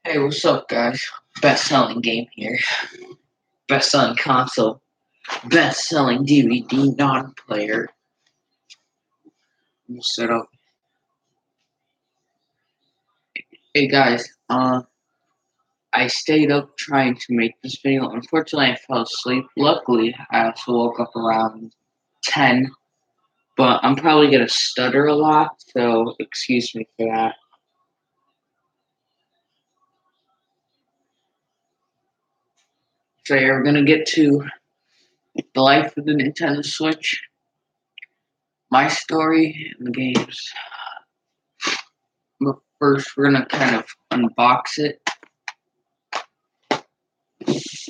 Hey, what's up, guys? Best-selling game here. Best-selling console. Best-selling DVD non-player. We'll set up. Hey, guys. I stayed up trying to make this video. Unfortunately, I fell asleep. Luckily, I also woke up around 10. But I'm probably gonna stutter a lot, so excuse me for that. So yeah, we're gonna get to the life of the Nintendo Switch, my story, and the games. But first, we're gonna kind of unbox it.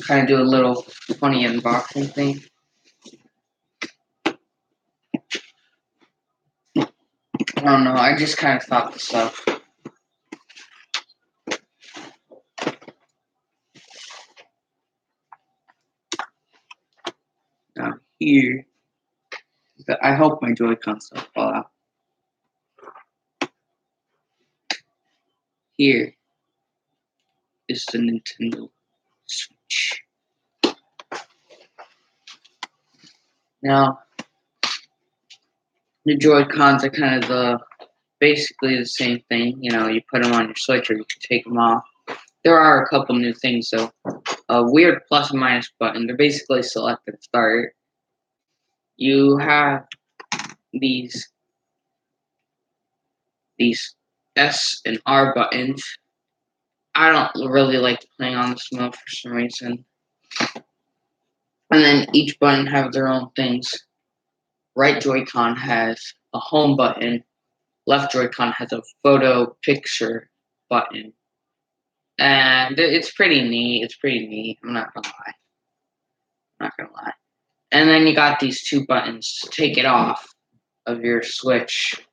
Kind of do a little funny unboxing thing. I don't know, I just kind of thought this up. Now here, I hope my Joy-Cons don't fall out. Here is the Nintendo Switch. Now, the Joy-Cons are kind of basically the same thing. You know, you put them on your Switch or you can take them off. There are a couple new things though. A weird plus and minus button. They're basically select and start. You have these S and R buttons. I don't really like playing on this mode for some reason. And then each button have their own things. Right Joy-Con has a home button. Left Joy-Con has a photo picture button. And it's pretty neat. It's pretty neat. I'm not gonna lie. And then you got these two buttons to take it off of your Switch.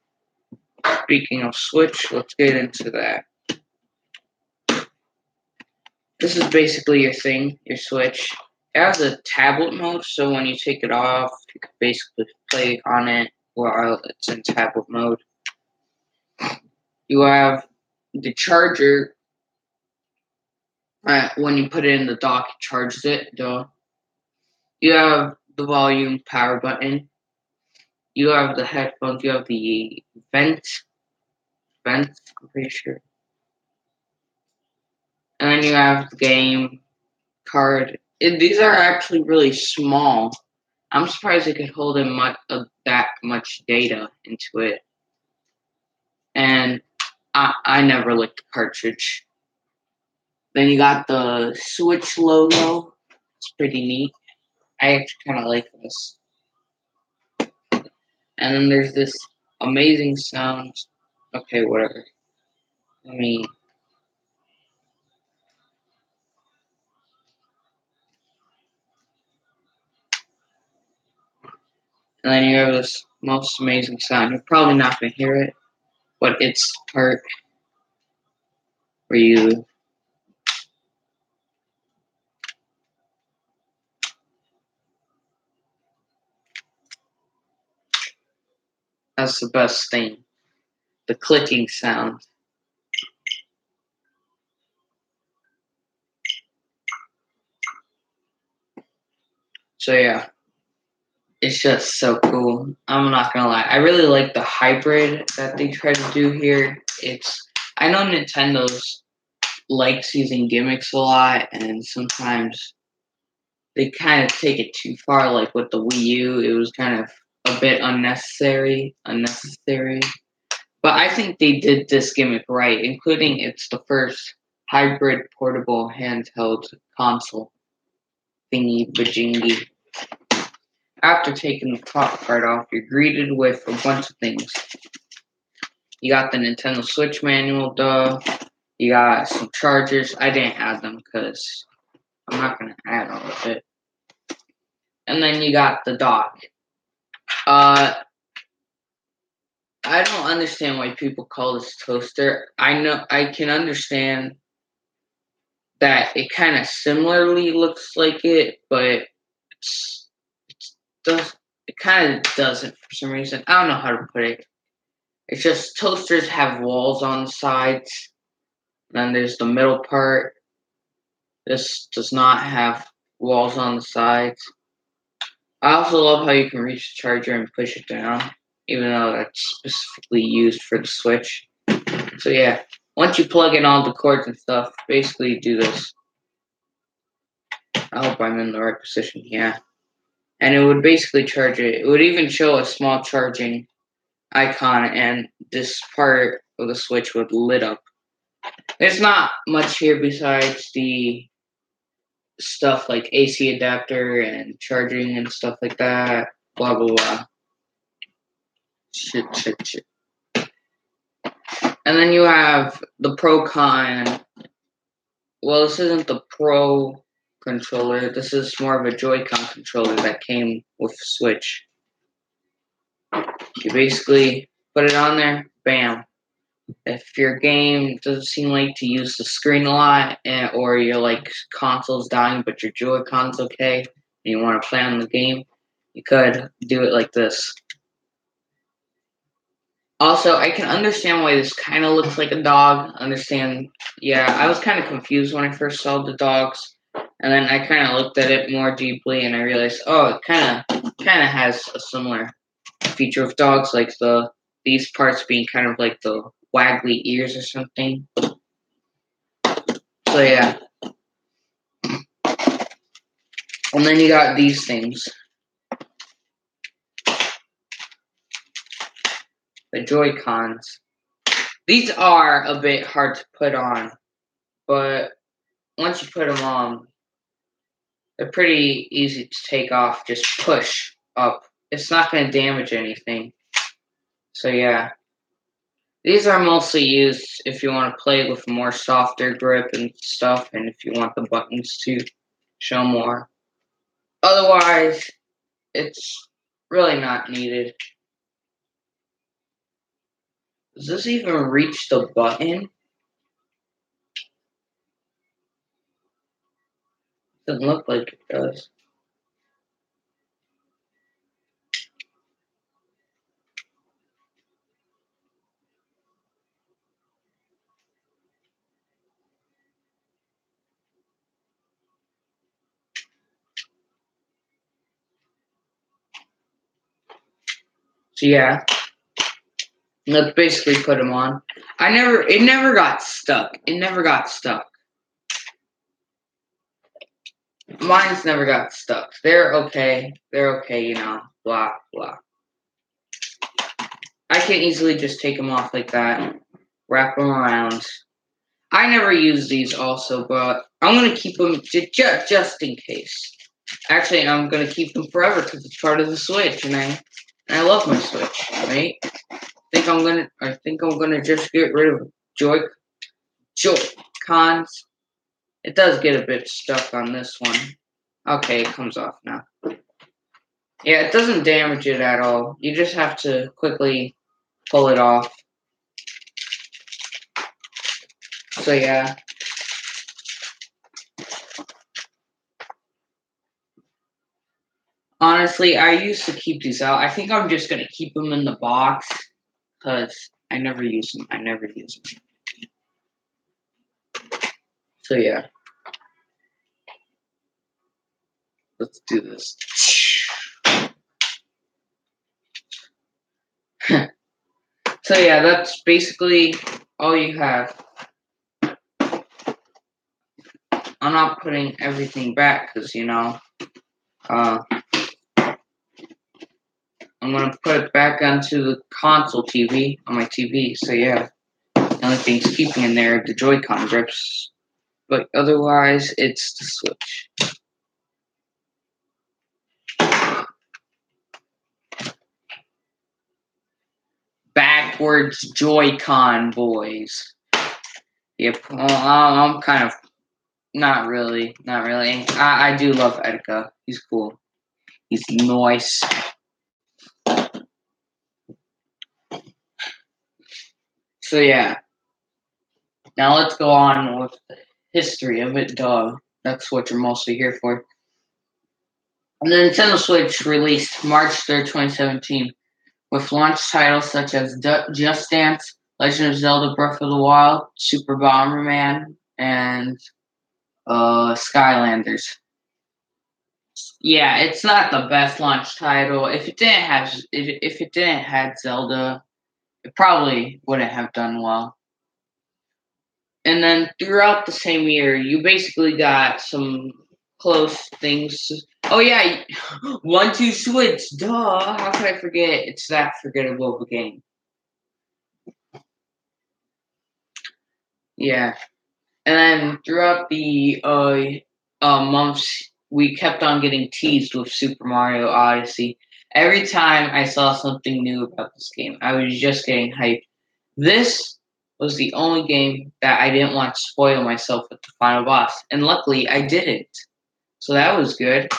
Speaking of Switch, let's get into that. This is basically your thing, your Switch. It has a tablet mode, so when you take it off, you can basically play on it while it's in tablet mode. You have the charger. When you put it in the dock, it charges it. You have the volume power button. You have the headphones. You have the vents, I'm pretty sure. And then you have the game card. These are actually really small. I'm surprised it could hold in that much data into it. And I never licked the cartridge. Then you got the Switch logo. It's pretty neat. I actually kind of like this. And then there's this amazing sound. Okay, whatever. Let me. And then you have this most amazing sound. You're probably not going to hear it, but it's part where you. That's the best thing. The clicking sound. So yeah, it's just so cool. I'm not gonna lie. I really like the hybrid that they try to do here. I know Nintendo's likes using gimmicks a lot, and sometimes they kind of take it too far. Like with the Wii U, it was kind of a bit unnecessary. But I think they did this gimmick right, including it's the first hybrid portable handheld console thingy bajingy. After taking the top part off, you're greeted with a bunch of things. You got the Nintendo Switch manual, duh. You got some chargers. I didn't add them because I'm not going to add all of it. And then you got the dock. I don't understand why people call this toaster. I can understand that it kind of similarly looks like it, but it kind of doesn't for some reason. I don't know how to put it. It's just toasters have walls on the sides, Then there's the middle part. This does not have walls on the sides. I also love how you can reach the charger and push it down, even though that's specifically used for the Switch. So yeah, once you plug in all the cords and stuff, basically you do this. I hope I'm in the right position. Yeah. And it would basically charge it. It would even show a small charging icon, and this part of the Switch would lit up. There's not much here besides the stuff like AC adapter and charging and stuff like that. Blah blah blah. Shit. And then you have the Pro Con. Well, this isn't the Pro controller. This is more of a Joy-Con controller that came with Switch. You basically put it on there, bam. If your game doesn't seem like to use the screen a lot, or your like console's dying but your Joy-Con's okay, and you want to play on the game, you could do it like this. Also, I can understand why this kind of looks like a dog. Yeah, I was kind of confused when I first saw the dogs, and then I kind of looked at it more deeply, and I realized, oh, it kind of has a similar feature of dogs, like these parts being kind of like the waggly ears or something. So yeah, and then you got these things, the Joy-Cons. These are a bit hard to put on, but once you put them on, they're pretty easy to take off. Just push up. It's not going to damage anything. So yeah, these are mostly used if you want to play with more softer grip and stuff, and if you want the buttons to show more. Otherwise, it's really not needed. Does this even reach the button? Doesn't look like it does. So yeah, let's basically put them on. It never got stuck. It never got stuck. Mine's never got stuck. They're okay. They're okay, blah, blah. I can easily just take them off like that, wrap them around. I never use these also, but I'm going to keep them just in case. Actually, I'm going to keep them forever because it's part of the Switch, and I love my Switch, right? I think I'm gonna just get rid of Joy-Cons. It does get a bit stuck on this one. Okay, it comes off now. Yeah, it doesn't damage it at all. You just have to quickly pull it off. So yeah. Honestly, I used to keep these out. I think I'm just gonna keep them in the box because I never use them. So yeah. Let's do this. So yeah, that's basically all you have. I'm not putting everything back because, I'm going to put it back onto the console TV, on my TV. So yeah, the only thing's keeping in there the Joy-Con grips. But otherwise, it's the Switch. Backwards Joy-Con, boys. Yep, well, I'm kind of, not really. I do love Edka. He's cool. He's nice. So yeah. Now let's go on with the history of it, dog. That's what you're mostly here for. The Nintendo Switch released March 3rd, 2017, with launch titles such as Just Dance, Legend of Zelda: Breath of the Wild, Super Bomberman, and Skylanders. Yeah, it's not the best launch title. If it didn't have Zelda, it probably wouldn't have done well. And then throughout the same year, you basically got some close things. Oh yeah, 1-2 Switch. Duh. How could I forget? It's that forgettable of a game. Yeah. And then throughout the months, we kept on getting teased with Super Mario Odyssey. Every time I saw something new about this game, I was just getting hyped. This was the only game that I didn't want to spoil myself with the final boss, and luckily I didn't. So that was good.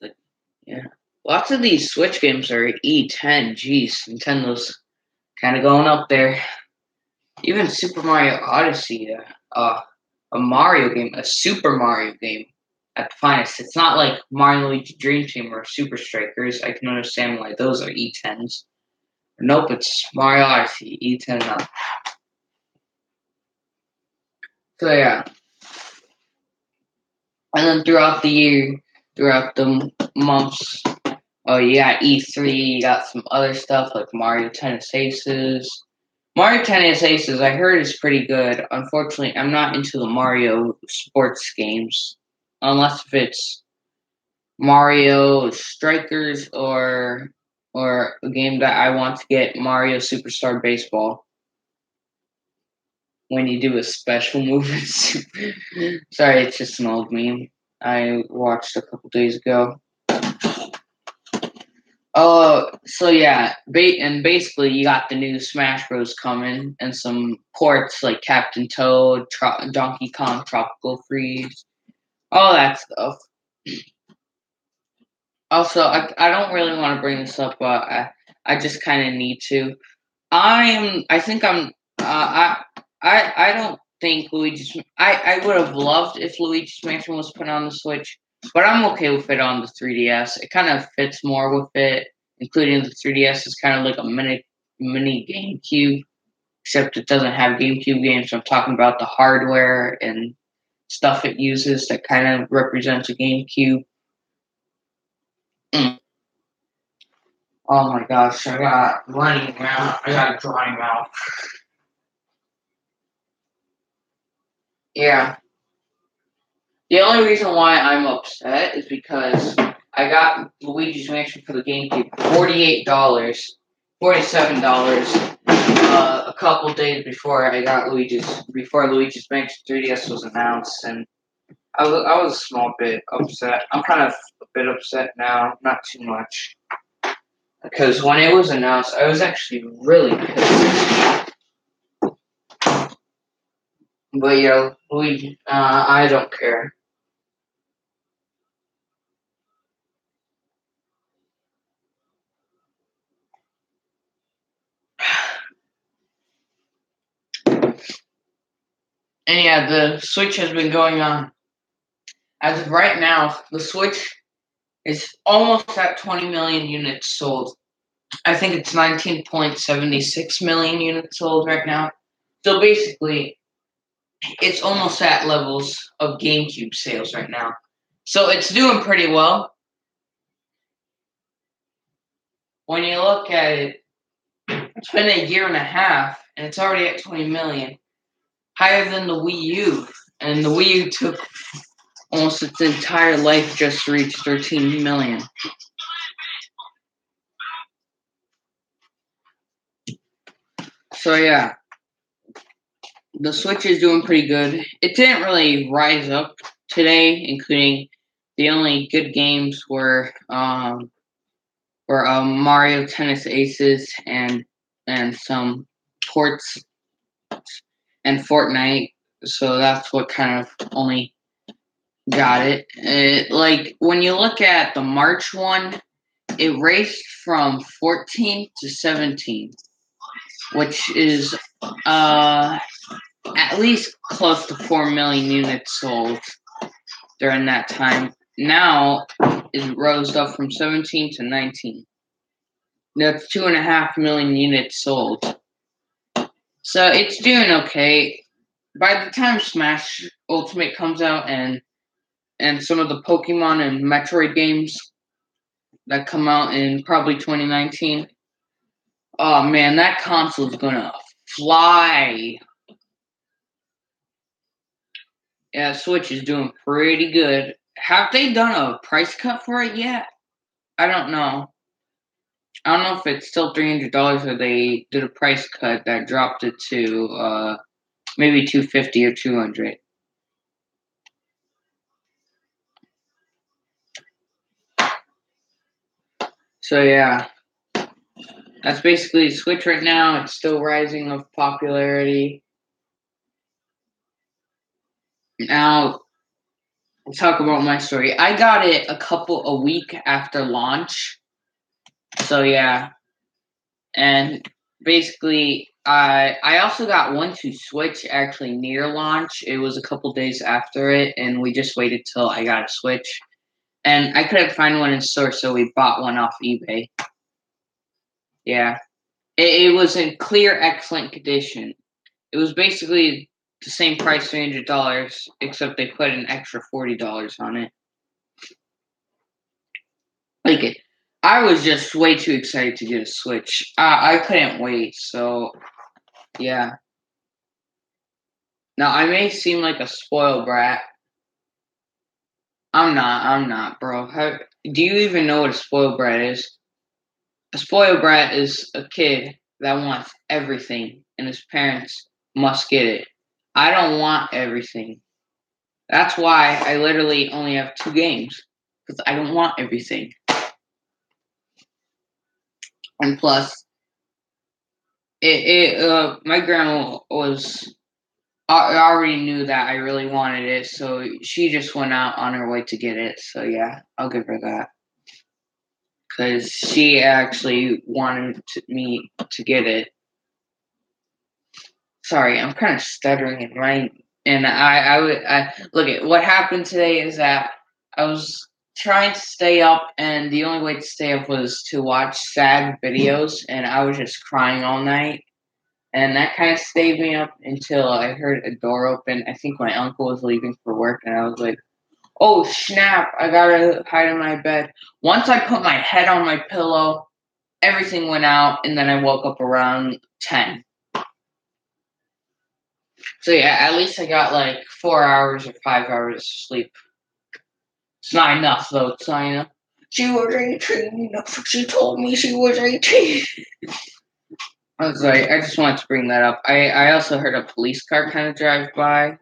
But, yeah, lots of these Switch games are E10. Jeez, Nintendo's kind of going up there. Even Super Mario Odyssey, a Mario game, a Super Mario game at the finest. It's not like Mario Luigi Dream Team or Super Strikers. I can understand why those are E10s. Nope, it's Mario Odyssey, E10 up. So yeah. And then throughout the year, throughout the months, you got E3, you got some other stuff like Mario Tennis Aces. Mario Tennis Aces, I heard is pretty good. Unfortunately, I'm not into the Mario sports games, unless if it's Mario Strikers or a game that I want to get, Mario Superstar Baseball. When you do a special move, sorry, it's just an old meme I watched a couple days ago. Oh, so yeah, and basically you got the new Smash Bros. Coming and some ports like Captain Toad, Donkey Kong Tropical Freeze, all that stuff. Also, I don't really want to bring this up, but I just kind of need to. I think I'm. I don't think Luigi's. I would have loved if Luigi's Mansion was put on the Switch, but I'm okay with it on the 3DS. It kind of fits more with it, including the 3DS is kind of like a mini GameCube, except it doesn't have GameCube games. I'm talking about the hardware and stuff it uses that kind of represents a GameCube. Mm. Oh my gosh, I got running mouth. I got a dry mouth. Yeah. The only reason why I'm upset is because I got Luigi's Mansion for the GameCube $48, $47, a couple days before Luigi's Mansion 3DS was announced, and I was a small bit upset. I'm kind of a bit upset now, not too much, because when it was announced, I was actually really pissed. But Luigi, I don't care. And yeah, the Switch has been going on. As of right now, the Switch is almost at 20 million units sold. I think it's 19.76 million units sold right now. So basically, it's almost at levels of GameCube sales right now. So it's doing pretty well. When you look at it, it's been a year and a half, and it's already at 20 million, higher than the Wii U. And the Wii U took almost its entire life just to reach 13 million. So yeah, the Switch is doing pretty good. It didn't really rise up today, including the only good games were Mario Tennis Aces and some ports and Fortnite. So that's what kind of only got it. Like when you look at the March one, it raced from 14 to 17, which is at least close to 4 million units sold during that time. Now it rose up from 17 to 19. That's 2.5 million units sold. So it's doing okay. By the time Smash Ultimate comes out and some of the Pokemon and Metroid games that come out in probably 2019, oh man, that console's gonna fly. Yeah, Switch is doing pretty good. Have they done a price cut for it yet? I don't know. I don't know if it's still $300 or they did a price cut that dropped it to maybe 250 or 200. So yeah, that's basically Switch right now. It's still rising of popularity. Now, I'll talk about my story. I got it a week after launch. So yeah, and basically, I also got one to Switch actually near launch. It was a couple days after it, and we just waited till I got a Switch. And I couldn't find one in store, so we bought one off eBay. Yeah, it was in clear, excellent condition. It was basically the same price, $300, except they put an extra $40 on it. Like it, I was just way too excited to get a Switch. I couldn't wait. So yeah. Now I may seem like a spoiled brat. I'm not. I'm not, bro. Do you even know what a spoiled brat is? A spoiled brat is a kid that wants everything, and his parents must get it. I don't want everything. That's why I literally only have 2 games because I don't want everything. And plus, my grandma was I already knew that I really wanted it, so she just went out on her way to get it. So yeah, I'll give her that because she actually wanted me to get it. Sorry, I'm kind of stuttering and and I look at what happened today is that I was trying to stay up, and the only way to stay up was to watch sad videos, and I was just crying all night. And that kind of stayed me up until I heard a door open. I think my uncle was leaving for work, and I was like, oh snap, I gotta hide in my bed. Once I put my head on my pillow, everything went out, and then I woke up around 10. So yeah, at least I got like 4 hours or 5 hours of sleep. It's not enough though, it's not enough. She was 18. She told me she was 18. I was like, I just wanted to bring that up. I also heard a police car kind of drive by.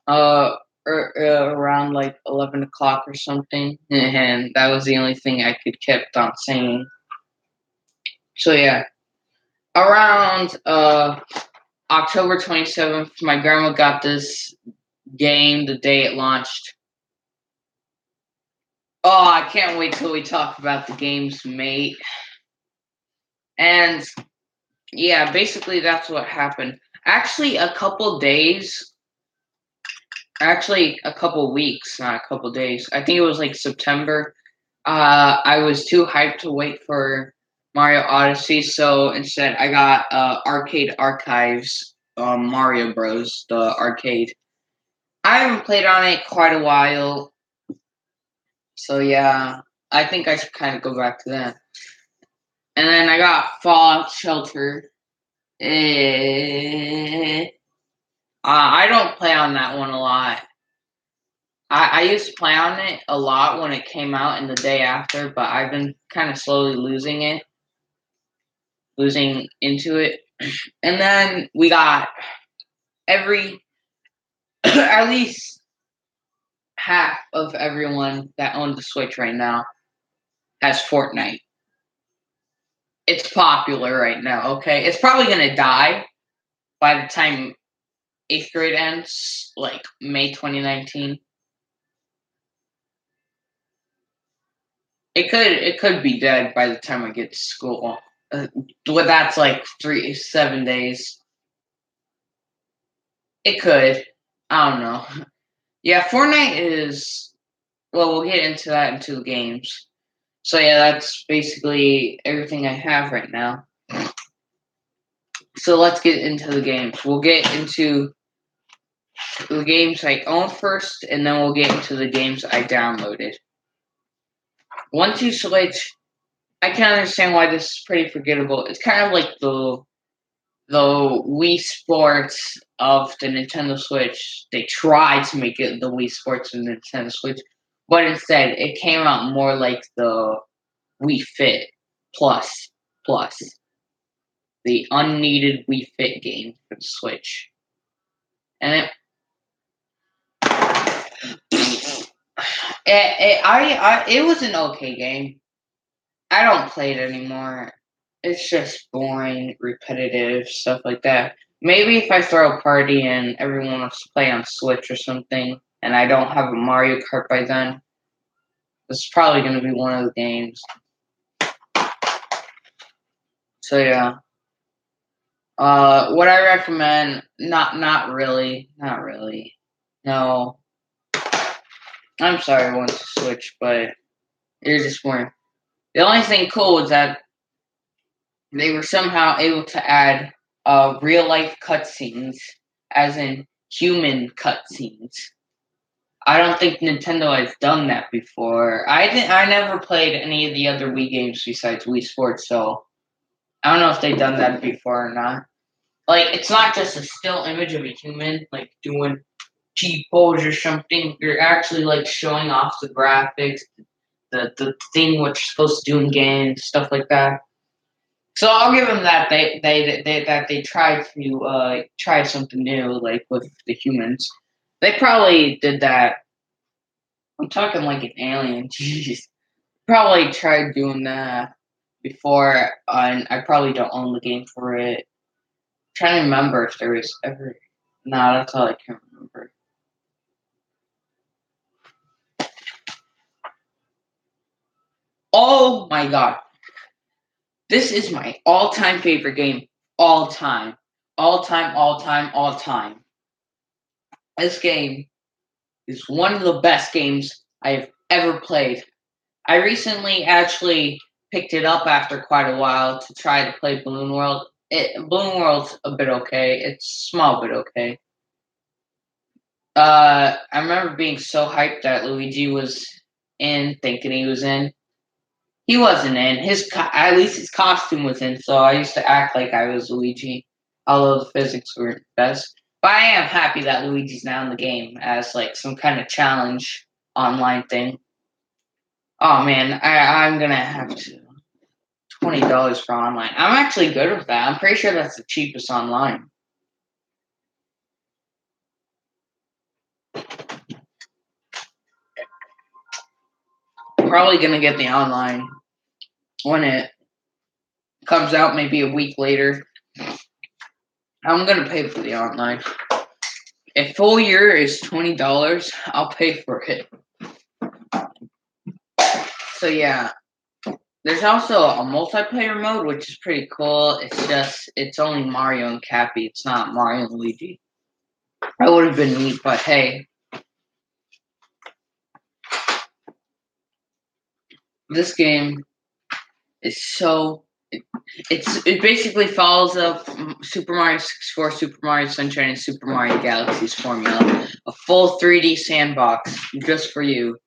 Uh, Around like 11 o'clock or something, and that was the only thing I could kept on saying. So yeah, around October 27th, my grandma got this game the day it launched. Oh, I can't wait till we talk about the games, mate. And yeah, basically that's what happened. Actually, a couple weeks, not a couple days. I think it was like September. I was too hyped to wait for Mario Odyssey, so instead I got Arcade Archives Mario Bros. The arcade. I haven't played on it quite a while, so yeah, I think I should kind of go back to that. And then I got Fallout Shelter. I don't play on that one a lot. I used to play on it a lot when it came out and the day after, but I've been kind of slowly losing into it. And then we got every, at least half of everyone that owns the Switch right now has Fortnite. It's popular right now, okay? It's probably going to die by the time 8th grade ends, like May 2019. It could be dead by the time I get to school. Well, that's like 7 days. It could. I don't know. Yeah, Fortnite is. Well, we'll get into that in 2 games. So yeah, that's basically everything I have right now. So let's get into the games. We'll get into the games I own first, and then we'll get into the games I downloaded. Once you switch, I can understand why this is pretty forgettable. It's kind of like the Wii Sports of the Nintendo Switch. They tried to make it the Wii Sports of the Nintendo Switch, but instead it came out more like the Wii Fit Plus Plus, the unneeded Wii Fit game for the Switch, and it was an okay game. I don't play it anymore. It's just boring, repetitive stuff like that. Maybe if I throw a party and everyone wants to play on Switch or something, and I don't have a Mario Kart by then, this is probably going to be one of the games. So yeah, what I recommend? Not really. No, I'm sorry, I want to Switch, but you're just boring. The only thing cool was that they were somehow able to add real life cutscenes, as in human cutscenes. I don't think Nintendo has done that before. I never played any of the other Wii games besides Wii Sports, so I don't know if they've done that before or not. Like, it's not just a still image of a human like doing T-pose or something. You're actually like showing off the graphics, the thing what you're supposed to do in games, stuff like that. So I'll give them that they tried to try something new, like with the humans. They probably did that. I'm talking like an alien. Jeez, probably tried doing that before, and I probably don't own the game for it. I'm trying to remember if there was ever. No, that's all I can remember. Oh my god, this is my all-time favorite game, all time, all time, all time, all time. This game is one of the best games I have ever played. I recently actually picked it up after quite a while to try to play Balloon World. Balloon World's a bit okay. It's small bit okay. I remember being so hyped that Luigi was in, thinking he was in. He wasn't in. At least his costume was in, so I used to act like I was Luigi, although the physics weren't best. But I am happy that Luigi's now in the game as like some kind of challenge online thing. Oh man, I'm gonna have to $20 for online. I'm actually good with that. I'm pretty sure that's the cheapest online. I'm probably gonna get the online when it comes out, maybe a week later. I'm gonna pay for the online. If full year is $20, I'll pay for it. So yeah, there's also a multiplayer mode, which is pretty cool. It's only Mario and Cappy. It's not Mario and Luigi. That would have been neat, but hey, this game is so. It basically follows up Super Mario 64, Super Mario Sunshine, and Super Mario Galaxy's formula. A full 3D sandbox just for you.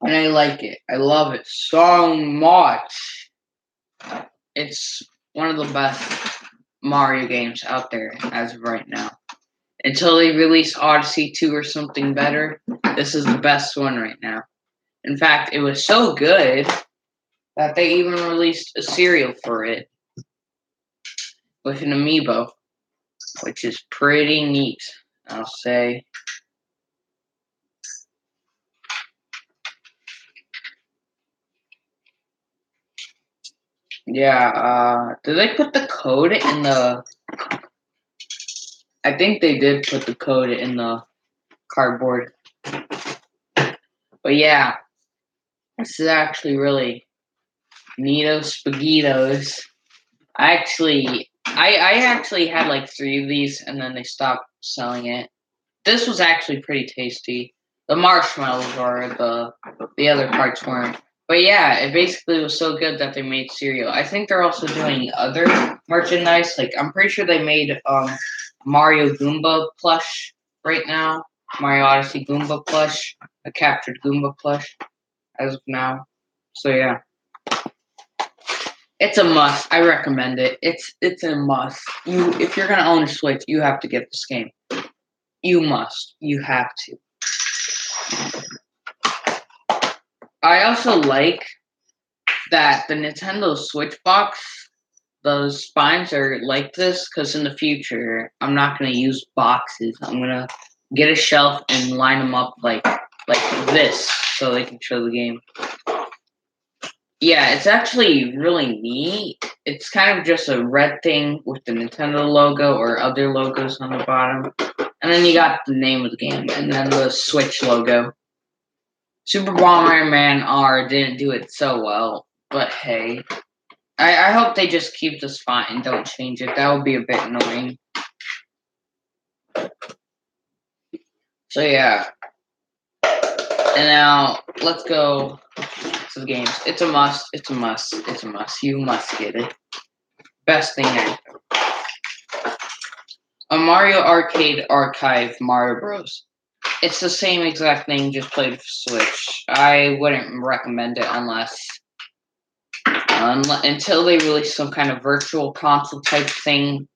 And I like it. I love it so much. It's one of the best Mario games out there as of right now. Until they release Odyssey 2 or something better, this is the best one right now. In fact, it was so good that they even released a cereal for it with an amiibo, which is pretty neat, I'll say. Yeah, did they put the code in the... I think they did put the code in the cardboard. But yeah, this is actually really neato spaghettos. I actually had like 3 of these, and then they stopped selling it. This was actually pretty tasty. The marshmallows or the other parts weren't. But yeah, it basically was so good that they made cereal. I think they're also doing other merchandise. Like I'm pretty sure they made Mario Goomba plush right now. Mario Odyssey Goomba plush, a captured Goomba plush as of now. So yeah. It's a must. I recommend it. It's a must. You if you're gonna own a Switch, you have to get this game. You must. You have to. I also like that the Nintendo Switch box, those spines are like this because in the future I'm not gonna use boxes. I'm gonna get a shelf and line them up like this so they can show the game. Yeah, it's actually really neat. It's kind of just a red thing with the Nintendo logo or other logos on the bottom. And then you got the name of the game and then the Switch logo. Super Bomberman R didn't do it so well, but hey. I hope they just keep the spot and don't change it. That would be a bit annoying. So yeah. And now let's go to the games. It's a must. It's a must. It's a must. You must get it. Best thing ever. A Mario Arcade Archive Mario Bros. It's the same exact thing, just played for Switch. I wouldn't recommend it until they release some kind of virtual console type thing.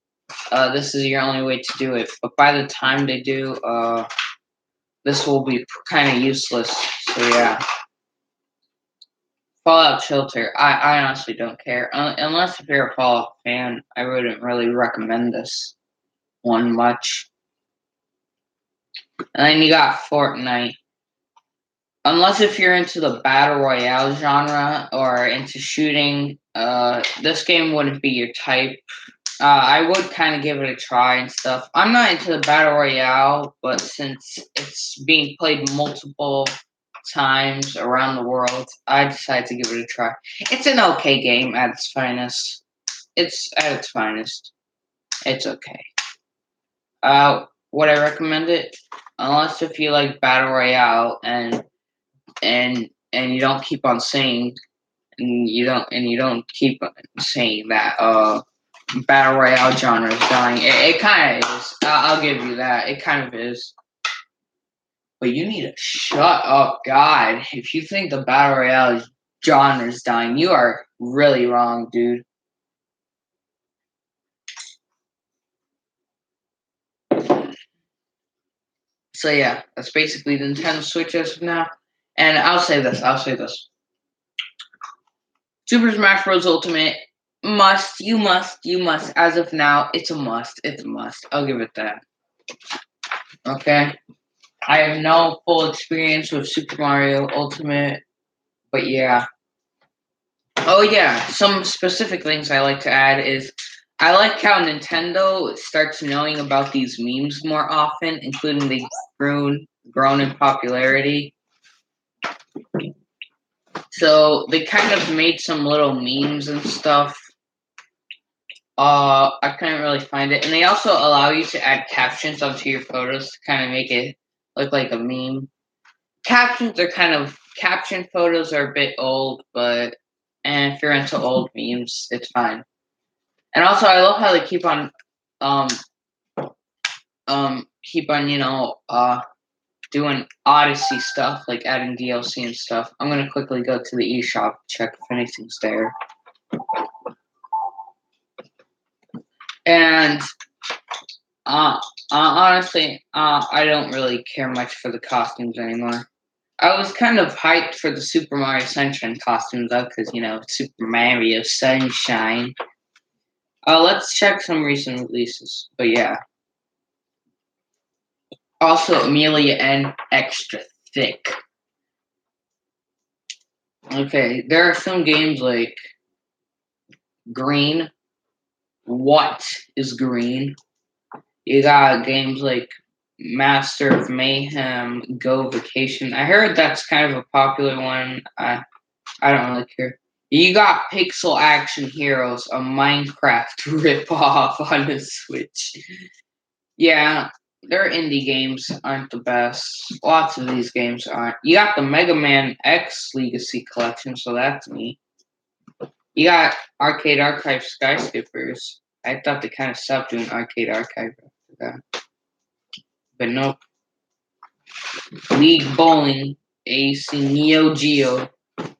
This is your only way to do it. But by the time they do, this will be kind of useless. So yeah. Fallout Shelter. I honestly don't care. Unless if you're a Fallout fan, I wouldn't really recommend this one much. And then you got Fortnite. Unless if you're into the battle royale genre or into shooting, this game wouldn't be your type. I would kind of give it a try and stuff. I'm not into the battle royale, but since it's being played multiple times around the world, I decided to give it a try. It's an okay game at its finest. It's at its finest. It's okay. Would I recommend it? Unless if you like battle royale and you don't keep on saying and you don't keep saying that battle royale genre is dying. It kind of is. I'll give you that. It kind of is. But you need to shut up, God. If you think the battle royale genre is dying, you are really wrong, dude. So yeah, that's basically the Nintendo Switch as of now. And I'll say this. Super Smash Bros. Ultimate must. You must. As of now, it's a must. It's a must. I'll give it that. Okay. I have no full experience with Super Mario Ultimate, but yeah. Oh yeah, some specific things I like to add is I like how Nintendo starts knowing about these memes more often, including they grown in popularity. So they kind of made some little memes and stuff. I couldn't really find it, and they also allow you to add captions onto your photos to kind of make it look like a meme. Caption photos are a bit old, but and if you're into old memes, it's fine. And also, I love how they keep on doing Odyssey stuff, like adding DLC and stuff. I'm gonna quickly go to the eShop, check if anything's there. And honestly, I don't really care much for the costumes anymore. I was kind of hyped for the Super Mario Sunshine costumes though, because Super Mario Sunshine. Let's check some recent releases. But yeah. Also, Amelia N Extra Thick. Okay, there are some games like Green. What is Green? You got games like Master of Mayhem, Go Vacation. I heard that's kind of a popular one. I don't really care. You got Pixel Action Heroes, a Minecraft ripoff on the Switch. Yeah, their indie games aren't the best. Lots of these games aren't. You got the Mega Man X Legacy Collection, so that's neat. You got Arcade Archive Skyscrapers. I thought they kind of stopped doing Arcade Archive after that. But nope. League Bowling, AC Neo Geo.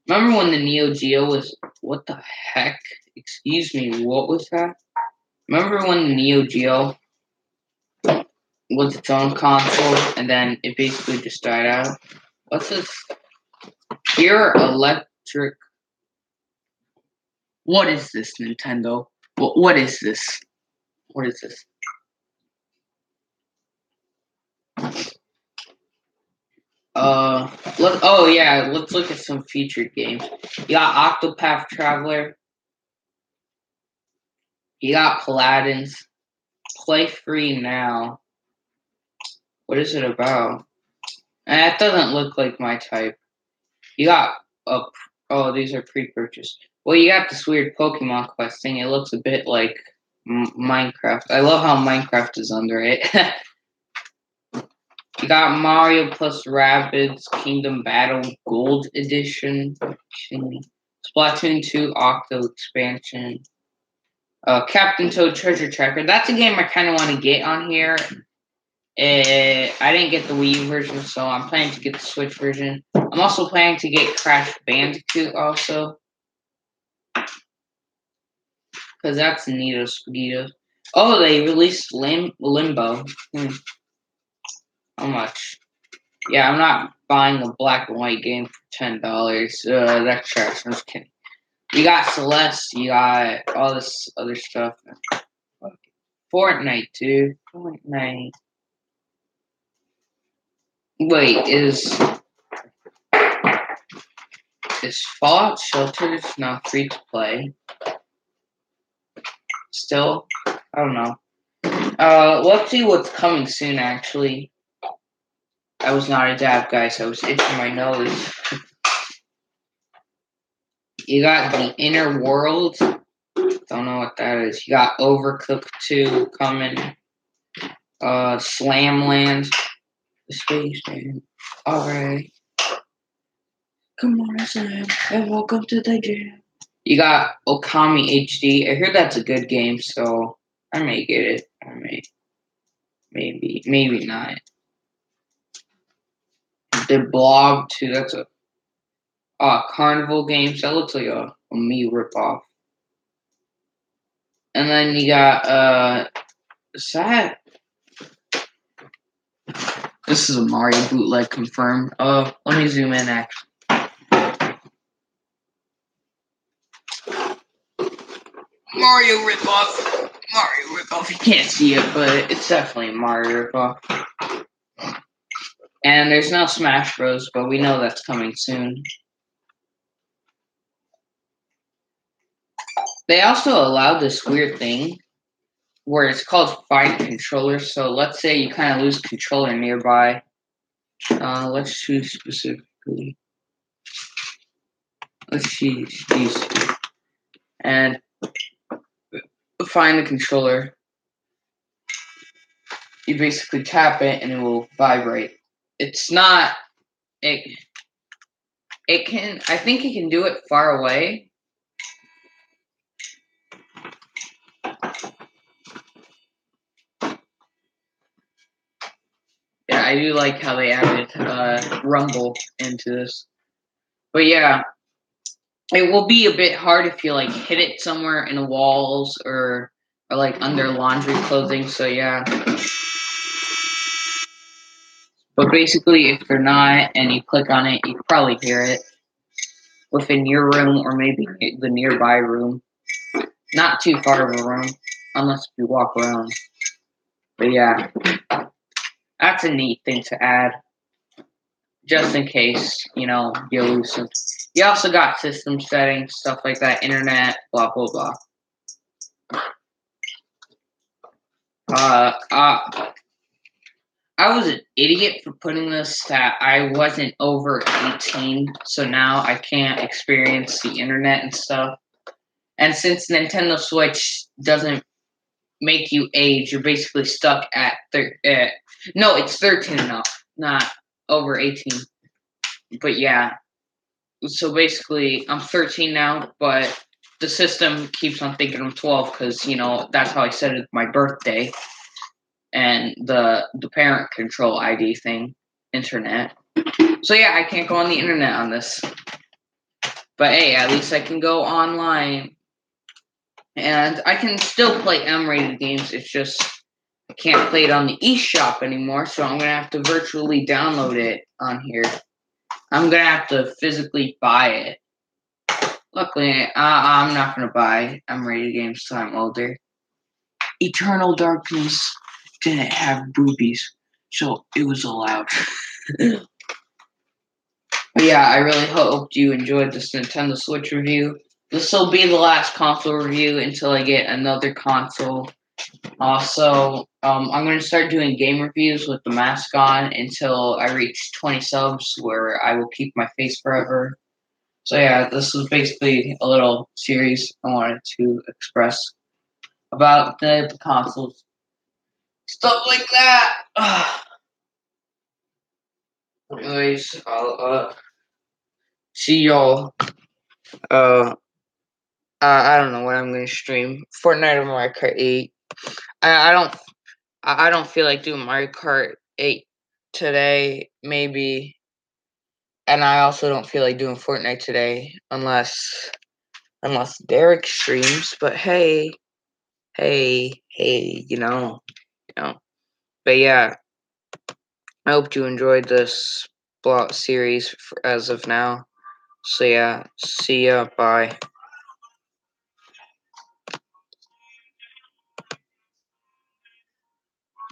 Remember when the Neo Geo was, what the heck? Excuse me, what was that? Remember when the Neo Geo was its own console and then it basically just died out? What's this? Pure Electric. What is this, Nintendo? What is this? What is this? Oh yeah, let's look at some featured games. You got Octopath Traveler. You got Paladins. Play free now. What is it about? That doesn't look like my type. You got oh, these are pre-purchased. Well, you got this weird Pokemon Quest thing. It looks a bit like Minecraft. I love how Minecraft is under it. You got Mario plus Rabbids Kingdom Battle Gold Edition. Splatoon 2 Octo Expansion. Captain Toad Treasure Tracker. That's a game I kind of want to get on here. I didn't get the Wii U version, so I'm planning to get the Switch version. I'm also planning to get Crash Bandicoot also. Because that's Neato Spaghetti. Oh, they released Limbo. How much? Yeah, I'm not buying a black and white game for $10. That's trash. I'm just kidding. You got Celeste. You got all this other stuff. Fortnite, dude. Fortnite. Wait, is Fallout Shelter now free to play? Still? I don't know. Let's see what's coming soon, actually. I was not a dab guy, so I was itching my nose. You got The Inner World. Don't know what that is. You got Overcooked 2 coming. Slamland. The Spaceman. Alright. Come on, Slam. And welcome to the jam. You got Okami HD. I heard that's a good game, so I may get it. I may. Maybe not. The Blob 2. That's a Carnival Games. That looks like a me ripoff. And then you got Sad. This is a Mario bootleg confirmed. Let me zoom in actually. Mario ripoff. Mario ripoff. You can't see it, but it's definitely a Mario ripoff. And there's no Smash Bros, but we know that's coming soon. They also allowed this weird thing where it's called Find Controller. So let's say you kind of lose controller nearby. Let's choose specifically. Let's choose these two. And find the controller. You basically tap it and it will vibrate. It's not. It can. I think it can do it far away. Yeah, I do like how they added rumble into this. But yeah, it will be a bit hard if you like hit it somewhere in the walls or like under laundry clothing. So yeah. But basically, if you're not and you click on it, you can probably hear it within your room or maybe the nearby room. Not too far of a room, unless you walk around. But yeah, that's a neat thing to add, just in case, you lose some. You also got system settings, stuff like that, internet, blah, blah, blah. I was an idiot for putting this that I wasn't over 18, so now I can't experience the internet and stuff. And since Nintendo Switch doesn't make you age. You're basically stuck at no, it's 13 and up, not over 18. But yeah, so basically, I'm 13 now, but the system keeps on thinking I'm 12 because that's how I set it my birthday and the parent control ID thing, internet. So yeah, I can't go on the internet on this. But hey, at least I can go online. And I can still play M-rated games. It's just I can't play it on the eShop anymore, so I'm going to have to virtually download it on here. I'm going to have to physically buy it. Luckily, I'm not going to buy M-rated games till I'm older. Eternal Darkness didn't have boobies, so it was allowed. But yeah, I really hope you enjoyed this Nintendo Switch review. This will be the last console review until I get another console. Also, I'm going to start doing game reviews with the mask on until I reach 20 subs, where I will keep my face forever. So yeah, this was basically a little series I wanted to express about the consoles. Stuff like that. Anyways, I'll see y'all. I don't know what I'm gonna stream. Fortnite or Mario Kart 8. I don't feel like doing Mario Kart 8 today, maybe. And I also don't feel like doing Fortnite today unless Derek streams. But hey, you know. But yeah, I hope you enjoyed this blog series as of now. So yeah, see ya, bye.